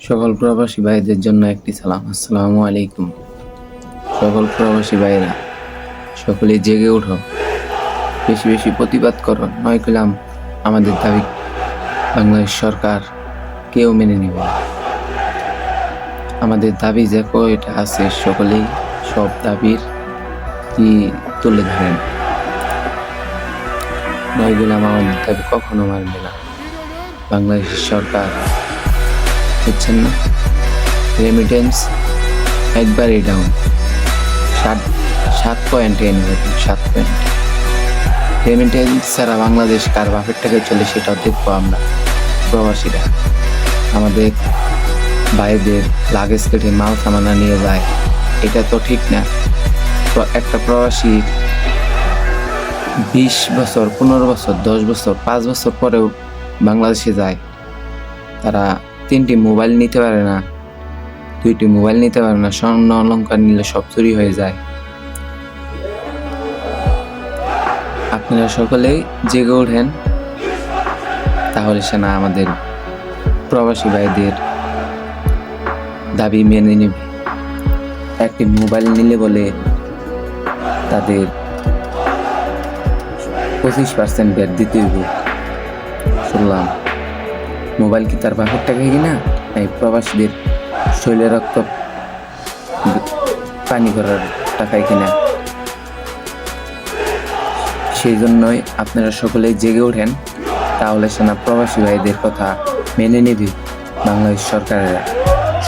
সকল প্রবাসী ভাইদের জন্য একটি সালাম। আসসালামু আলাইকুম। সকল প্রবাসী ভাইরা সকলে জেগে ওঠো, বেশি বেশি প্রতিবাদ করো, নয় কইলাম আমাদের দাবি বাংলাদেশ সরকার কেউ মেনে নিবে না। আমাদের দাবি যে কয়টা আছে সকলেই সব দাবির কি তুলে ধরেন, নয় কইলাম আমাদের দাবি কখনো মানবে না বাংলাদেশের সরকার। বুঝছেন না? রেমিটেন্স একবারই ডাউন, 7 পয়েন্টে এনে 7 পয়েন্ট। রেমিটেন্স ছাড়া বাংলাদেশ কার বাপের টাকায় চলে সেটাও দেখবো আমরা প্রবাসীরা। আমাদের ভাইদের লাগেজ কেটে মাল সামানা নিয়ে যায়, এটা তো ঠিক না। একটা প্রবাসী 20 বছর, 15 বছর, 10 বছর, 5 বছর পরেও বাংলাদেশে যায়, তারা 3টি মোবাইল নিতে পারে না, 2টি মোবাইল নিতে পারে না, স্বর্ণ অলংকার নিলে সব চুরি হয়ে যায়। আপনারা সকলেই জেগে ওঠেন, তাহলে সে না আমাদের প্রবাসী ভাইদের দাবি মেনে নেবে। একটি মোবাইল নিলে বলে তাদের 25% ব্যাট দিতে হইব। শুনলাম মোবাইল কি তার বাপের টাকায় কিনা, এই প্রবাসীদের শৈলের রক্ত পানি করার টাকায় কিনা? সেই জন্যই আপনারা সকলেই জেগে ওঠেন, তাহলে সেনা প্রবাসী ভাইদের কথা মেনে নেবে বাংলাদেশ সরকারেরা।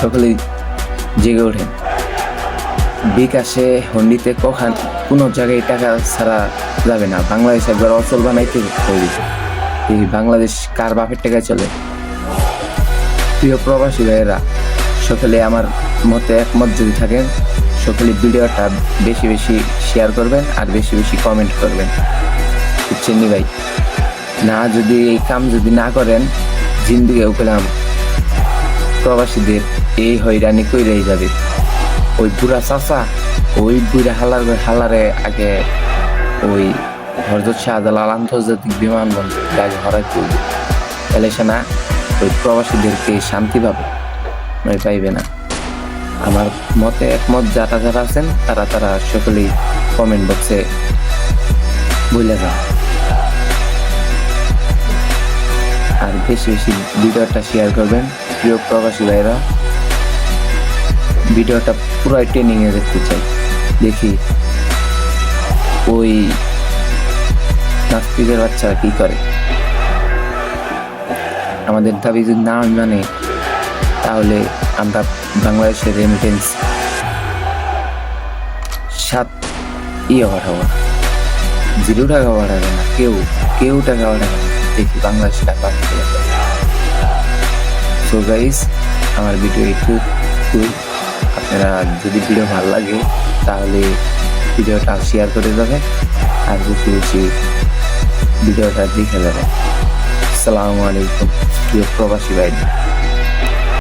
সকলেই জেগে ওঠেন। বিকাশে হন্ডিতে কোনো জায়গায় টাকা ছাড়া যাবে না। বাংলাদেশ একবার অচল বানাইতে হবে। এই বাংলাদেশ কার বাপের টাকায় চলে? প্রিয় প্রবাসী ভাইয়েরা, সকলে আমার মতে একমত যদি থাকেন, সকলে ভিডিওটা বেশি বেশি শেয়ার করবেন আর বেশি বেশি কমেন্ট করবেন। বুঝছেন নি ভাই? না, যদি এই কাম যদি না করেন, জিন্দিগিও পেলাম প্রবাসীদের এই হয়রানি কইরাই যাবে। ওই বুড়া চাচা, ওই বুড়া হালারে আগে ওই হযরত শাহজালাল আন্তর্জাতিক বিমানবন্দর আগে হরাইতে হবে, তাহলে সে না ওই প্রবাসীদেরকে শান্তি পাবে, নয় পাইবে না। আমার মতে একমত যারা যারা আছেন তারা সকলেই কমেন্ট বক্সে বলে যান। আর বেশি বেশি ভিডিওটা শেয়ার করবেন। প্রিয় প্রবাসী ভাইরা, ভিডিওটা পুরো ট্রেনিংয়ে দেখতে চাই, দেখি ওই নাস্তিকের বাচ্চা কি করে। আমাদের দাবি যদি না মানে, তাহলে আমরা বাংলাদেশের রেমিটেন্স 7 পাঠাবো, 0 টাকা পাঠাবে না, কেউ টাকা পাঠাবে না। দেখি বাংলাদেশ টাকা। সো গাইস, আমার ভিডিও একটু আপনারা যদি ভিডিও ভালো লাগে তাহলে ভিডিওটা শেয়ার করে যাবেন আর বেশি বেশি ভিডিওটা দেখে যাবেন। আসসালামু আলাইকুম প্রিয় প্রবাসী ভাই।